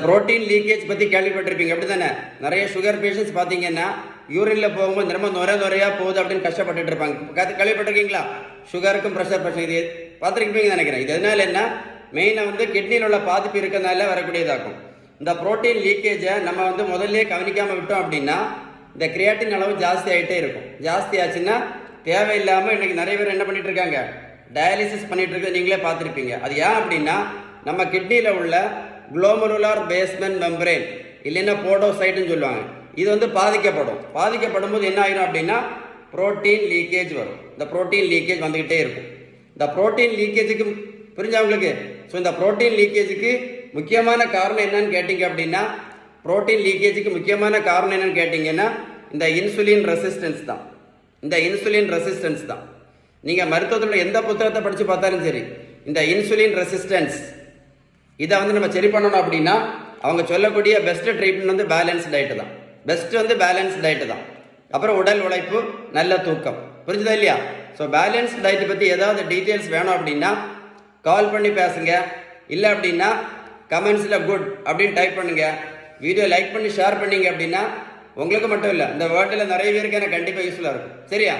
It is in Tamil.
புரோட்டீன் லீக்கேஜ் பற்றி கேள்விப்பட்டிருப்பீங்க அப்படி தானே? நிறைய சுகர் பேஷண்ட்ஸ் பார்த்தீங்கன்னா யூரினில் போகும்போது ரொம்ப நுரையா போகுது அப்படின்னு கஷ்டப்பட்டுட்டு இருப்பாங்க. கேள்விப்பட்டிருக்கீங்களா? சுகருக்கும் ப்ரெஷர் பிரச்சனை இது பார்த்துருக்கீங்கன்னு நினைக்கிறேன். இது எதனால என்ன, மெயினாக வந்து கிட்னியில் உள்ள பாதிப்பு இருக்கிறதுனால வரக்கூடியதாகும். இந்த புரோட்டீன் லீக்கேஜை நம்ம வந்து முதல்ல கவனிக்காமல் விட்டோம் அப்படின்னா இந்த கிரியாட்டின் அளவு ஜாஸ்தி ஆகிட்டே இருக்கும். ஜாஸ்தி ஆச்சுன்னா தேவையில்லாமல் இன்றைக்கி நிறைய பேர் என்ன பண்ணிட்டு இருக்காங்க, டயாலிசிஸ் பண்ணிட்டு இருக்கிறது நீங்களே பார்த்துருப்பீங்க. அது ஏன் அப்படின்னா நம்ம கிட்னியில் உள்ள குளோமருலார் பேஸ்மென்ட் மெம்பரேன் இல்லைன்னா போடோசைட்டுன்னு சொல்லுவாங்க, இது வந்து பாதிக்கப்படும் போது என்ன ஆகிடும் அப்படின்னா புரோட்டீன் லீக்கேஜ் வரும். இந்த புரோட்டீன் லீக்கேஜ் வந்துக்கிட்டே இருக்கும். இந்த புரோட்டீன் லீக்கேஜுக்கு புரிஞ்சவங்களுக்கு, ஸோ இந்த புரோட்டீன் லீக்கேஜுக்கு முக்கியமான காரணம் என்னன்னு கேட்டிங்க அப்படின்னா புரோட்டீன் லீக்கேஜுக்கு முக்கியமான காரணம் என்னன்னு கேட்டிங்கன்னா இந்த இன்சுலின் ரெசிஸ்டன்ஸ் தான். இந்த இன்சுலின் ரெசிஸ்டன்ஸ் தான். நீங்கள் மருத்துவத்தோட எந்த புத்தகத்தை படித்து பார்த்தாலும் சரி, இந்த இன்சுலின் ரெசிஸ்டன்ஸ் இதை வந்து நம்ம சரி பண்ணணும் அப்படின்னா அவங்க சொல்லக்கூடிய பெஸ்ட் ட்ரீட்மெண்ட் வந்து பேலன்ஸ் டயட்டு தான். பெஸ்ட் வந்து பேலன்ஸ் டயட்டு தான். அப்புறம் உடல் உழைப்பு, நல்ல தூக்கம். புரிஞ்சுதா இல்லையா? ஸோ பேலன்ஸ் டயட்டை பற்றி ஏதாவது டீட்டெயில்ஸ் வேணும் அப்படின்னா கால் பண்ணி பேசுங்க. இல்லை அப்படின்னா கமெண்ட்ஸில் குட் அப்படின்னு டைப் பண்ணுங்க. வீடியோ லைக் பண்ணி ஷேர் பண்ணீங்க அப்படின்னா உங்களுக்கு மட்டும் இல்லை, இந்த வேர்ல்டில் நிறைய பேருக்கு எனக்கு கண்டிப்பாக யூஸ்ஃபுல்லாக இருக்கும். சரியா?